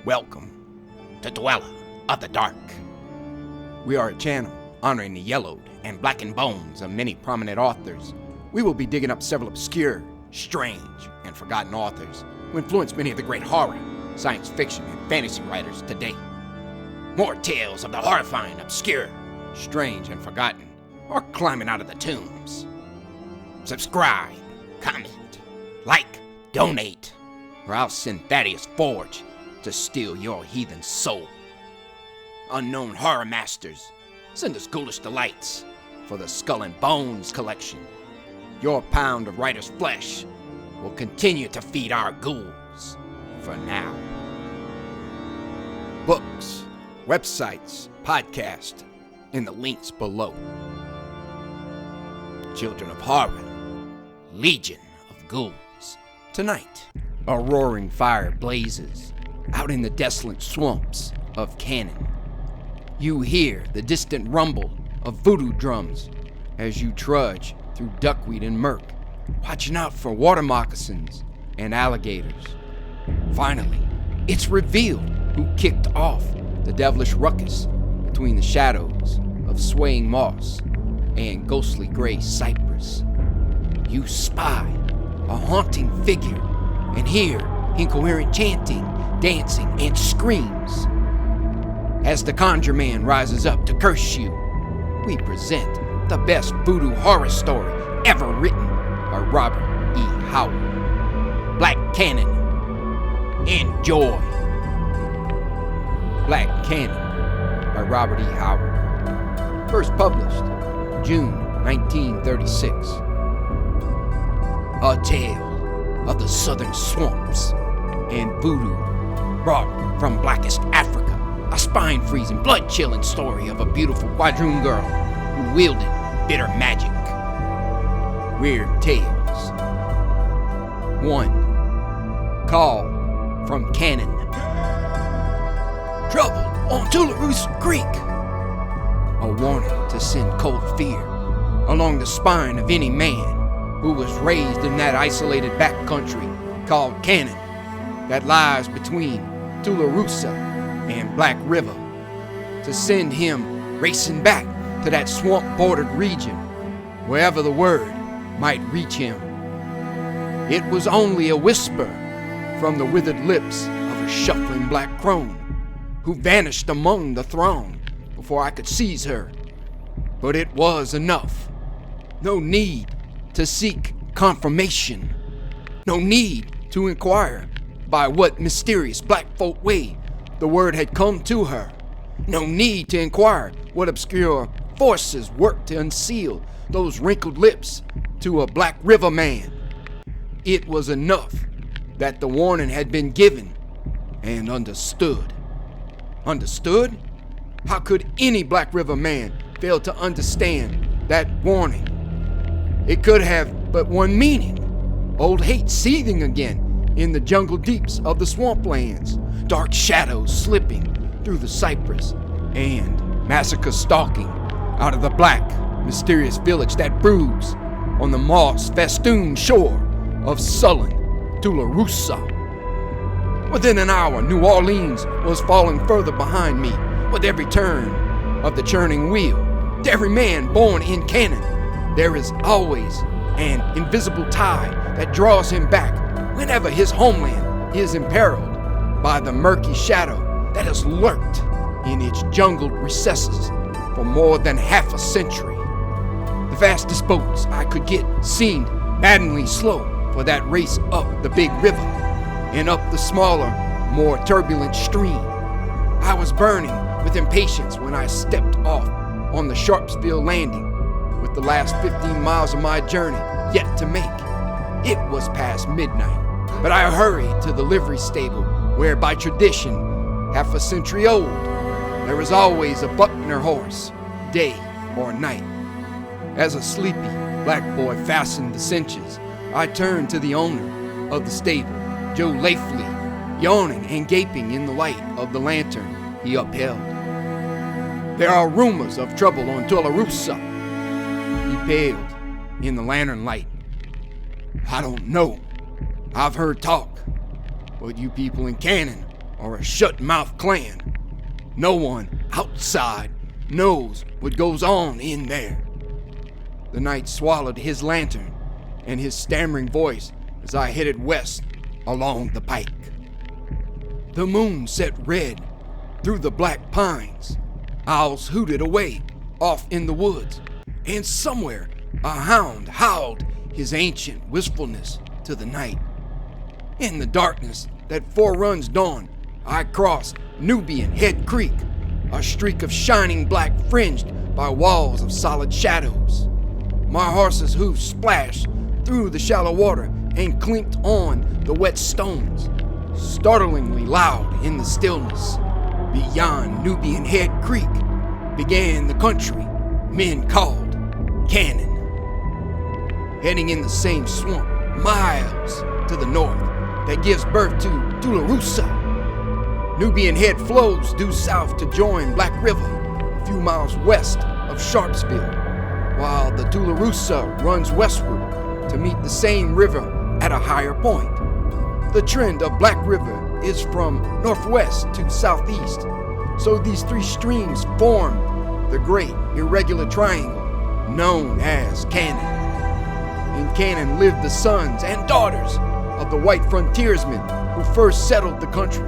Welcome to Dweller of the Dark. We are a channel honoring the yellowed and blackened bones of many prominent authors. We will be digging up several obscure, strange, and forgotten authors who influenced many of the great horror, science fiction, and fantasy writers today. More tales of the horrifying, obscure, strange, and forgotten are climbing out of the tombs. Subscribe, comment, like, donate, or I'll send Thaddeus Forge to steal your heathen soul. Unknown horror masters, send us ghoulish delights for the Skull and Bones collection. Your pound of writer's flesh will continue to feed our ghouls for now. Books, websites, podcasts, in the links below. Children of Horror, Legion of Ghouls. Tonight, a roaring fire blazes out in the desolate swamps of Canaan. You hear the distant rumble of voodoo drums as you trudge through duckweed and murk, watching out for water moccasins and alligators. Finally, it's revealed who kicked off the devilish ruckus between the shadows of swaying moss and ghostly gray cypress. You spy a haunting figure and hear incoherent chanting, dancing, and screams. As the Conjure Man rises up to curse you, we present the best voodoo horror story ever written by Robert E. Howard. Black Canaan. Enjoy. Black Canaan by Robert E. Howard. First published June 1936. A tale of the southern swamps and voodoo brought from blackest Africa. A spine-freezing, blood-chilling story of a beautiful quadroon girl who wielded bitter magic. Weird Tales. 1. Call from Canaan. Trouble on Tularoos Creek. A warning to send cold fear along the spine of any man who was raised in that isolated backcountry called Canaan that lies between Tularosa and Black River, to send him racing back to that swamp-bordered region, wherever the word might reach him. It was only a whisper from the withered lips of a shuffling black crone, who vanished among the throng before I could seize her. But it was enough. No need to seek confirmation. No need to inquire by what mysterious black folk way the word had come to her. No need to inquire what obscure forces worked to unseal those wrinkled lips to a Black River man. It was enough that the warning had been given and understood. Understood? How could any Black River man fail to understand that warning? It could have but one meaning. Old hate seething again in the jungle deeps of the swamplands. Dark shadows slipping through the cypress, and massacre stalking out of the black, mysterious village that broods on the moss-festooned shore of sullen Tularosa. Within an hour, New Orleans was falling further behind me with every turn of the churning wheel. To every man born in Canaan, there is always an invisible tie that draws him back whenever his homeland is imperiled by the murky shadow that has lurked in its jungled recesses for more than half a century. The fastest boats I could get seemed maddeningly slow for that race up the big river and up the smaller, more turbulent stream. I was burning with impatience when I stepped off on the Sharpsville landing with the last 15 miles of my journey yet to make. It was past midnight, but I hurried to the livery stable where by tradition, half a century old, there is always a Buckner horse, day or night. As a sleepy black boy fastened the cinches, I turned to the owner of the stable, Joe Lafley, yawning and gaping in the light of the lantern he upheld. There are rumors of trouble on Tularosa. He paled in the lantern light. I don't know. I've heard talk, but you people in Canaan or a shut-mouth clan. No one outside knows what goes on in there. The night swallowed his lantern and his stammering voice as I headed west along the pike. The moon set red through the black pines. Owls hooted away off in the woods, and somewhere a hound howled his ancient wistfulness to the night. In the darkness that foreruns dawn, I crossed Nubian Head Creek, a streak of shining black fringed by walls of solid shadows. My horse's hoofs splashed through the shallow water and clinked on the wet stones, startlingly loud in the stillness. Beyond Nubian Head Creek began the country men called Canaan. Heading in the same swamp miles to the north that gives birth to Tularosa. Nubian Head flows due south to join Black River a few miles west of Sharpsville, while the Tularosa runs westward to meet the same river at a higher point. The trend of Black River is from northwest to southeast, so these three streams form the great irregular triangle known as Canaan. In Canaan lived the sons and daughters of the white frontiersmen who first settled the country,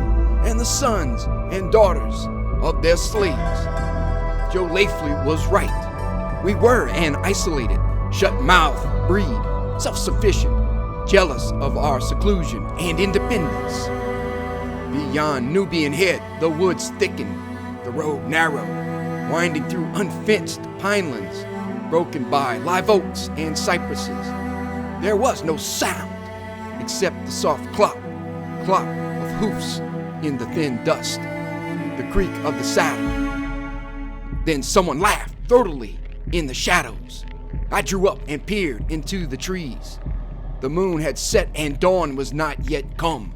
and the sons and daughters of their slaves. Joe Layfley was right. We were an isolated, shut-mouthed breed, self-sufficient, jealous of our seclusion and independence. Beyond Nubian Head, the woods thickened, the road narrow, winding through unfenced pinelands, broken by live oaks and cypresses. There was no sound except the soft clop of hoofs in the thin dust, the creak of the saddle. Then someone laughed throatily in the shadows. I drew up and peered into the trees. The moon had set and dawn was not yet come,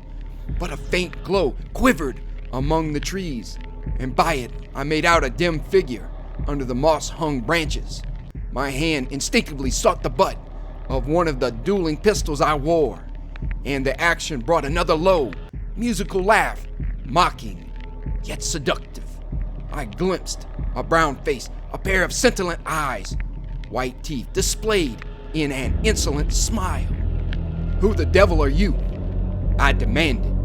but a faint glow quivered among the trees, and by it I made out a dim figure under the moss-hung branches. My hand instinctively sought the butt of one of the dueling pistols I wore, and the action brought another low, musical laugh, mocking, yet seductive. I glimpsed a brown face, a pair of scintillant eyes, white teeth displayed in an insolent smile. "Who the devil are you?" I demanded.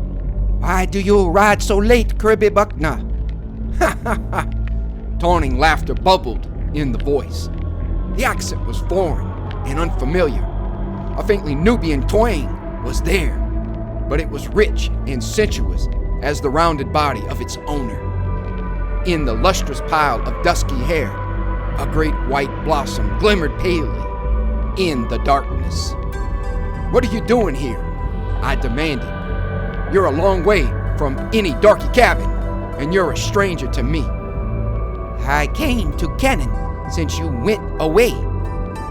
"Why do you ride so late, Kirby Buckner?" Ha ha ha! Taunting laughter bubbled in the voice. The accent was foreign and unfamiliar. A faintly Nubian twang was there, but it was rich and sensuous as the rounded body of its owner. In the lustrous pile of dusky hair, a great white blossom glimmered palely in the darkness. "What are you doing here?" I demanded. "You're a long way from any darky cabin, and you're a stranger to me." "I came to Canaan since you went away,"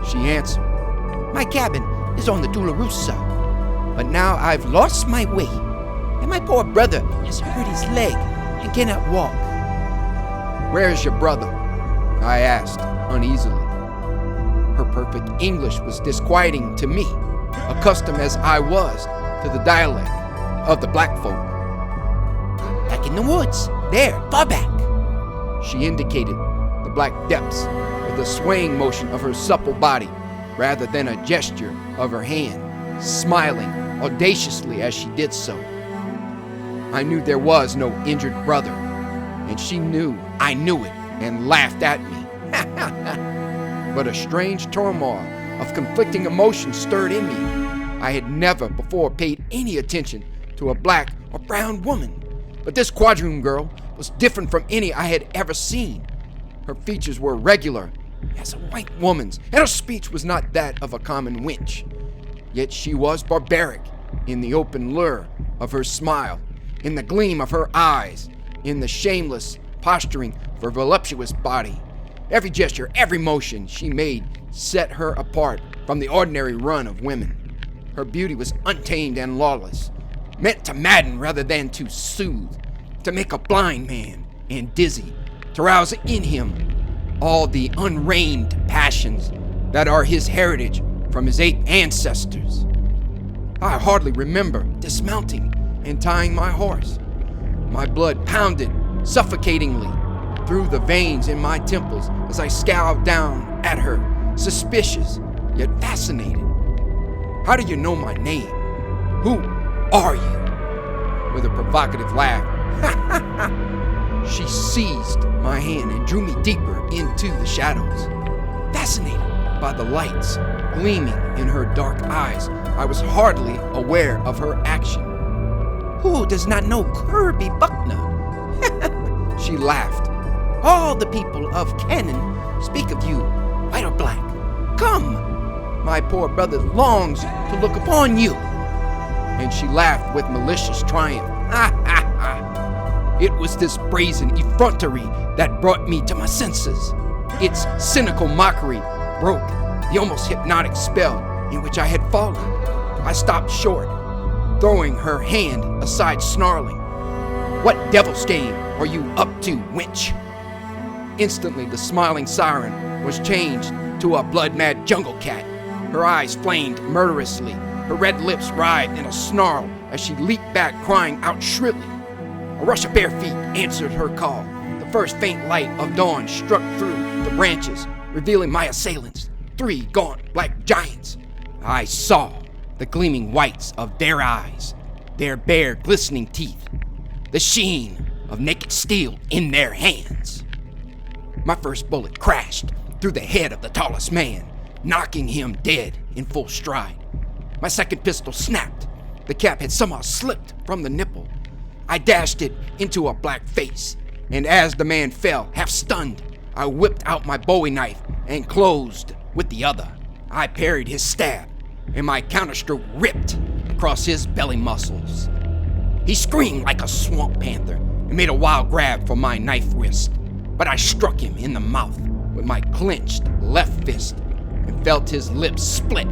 she answered. "My cabin is on the Tularosa, but now I've lost my way, and my poor brother has hurt his leg and cannot walk." "Where's your brother?" I asked uneasily. Her perfect English was disquieting to me, accustomed as I was to the dialect of the black folk. "Back in the woods, there, far back." She indicated the black depths with a swaying motion of her supple body rather than a gesture of her hand, smiling audaciously as she did so. I knew there was no injured brother, and she knew I knew it and laughed at me. But a strange turmoil of conflicting emotions stirred in me. I had never before paid any attention to a black or brown woman, but this quadroon girl was different from any I had ever seen. Her features were regular as a white woman's, and her speech was not that of a common wench. Yet she was barbaric in the open lure of her smile, in the gleam of her eyes, in the shameless posturing of her voluptuous body. Every gesture, every motion she made set her apart from the ordinary run of women. Her beauty was untamed and lawless, meant to madden rather than to soothe, to make a blind man and dizzy, to rouse in him all the unreined passions that are his heritage from his ape ancestors. I hardly remember dismounting and tying my horse. My blood pounded suffocatingly through the veins in my temples as I scowled down at her, suspicious yet fascinated. "How do you know my name? Who are you?" With a provocative laugh, she seized my hand and drew me deeper into the shadows. Fascinated by the lights gleaming in her dark eyes, I was hardly aware of her action. "Who does not know Kirby Buckner?" She laughed. "All the people of Canaan speak of you, white or black. Come, my poor brother longs to look upon you." And she laughed with malicious triumph. It was this brazen effrontery that brought me to my senses. Its cynical mockery broke the almost hypnotic spell in which I had fallen. I stopped short, throwing her hand aside, snarling, "What devil's game are you up to, wench?" Instantly, the smiling siren was changed to a blood-mad jungle cat. Her eyes flamed murderously. Her red lips writhed in a snarl as she leaped back, crying out shrilly. A rush of bare feet answered her call. The first faint light of dawn struck through the branches, revealing my assailants, 3 gaunt black giants. I saw the gleaming whites of their eyes, their bare glistening teeth, the sheen of naked steel in their hands. My first bullet crashed through the head of the tallest man, knocking him dead in full stride. My second pistol snapped. The cap had somehow slipped from the nipple. I dashed it into a black face, and as the man fell, half stunned, I whipped out my Bowie knife and closed with the other. I parried his stab, and my counterstroke ripped across his belly muscles. He screamed like a swamp panther and made a wild grab for my knife wrist, but I struck him in the mouth with my clenched left fist and felt his lips split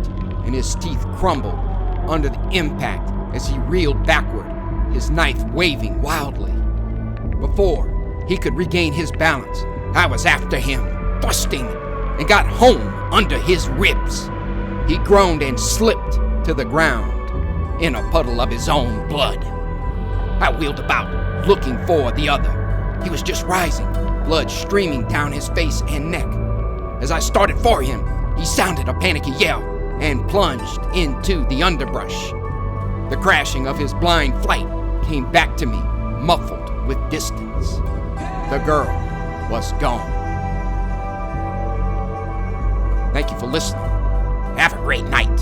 and his teeth crumble under the impact as he reeled backward, his knife waving wildly. Before he could regain his balance, I was after him, thrusting, and got home under his ribs. He groaned and slipped to the ground in a puddle of his own blood. I wheeled about, looking for the other. He was just rising, blood streaming down his face and neck. As I started for him, he sounded a panicky yell and plunged into the underbrush. The crashing of his blind flight came back to me, muffled with distance. The girl was gone. Thank you for listening. Have a great night.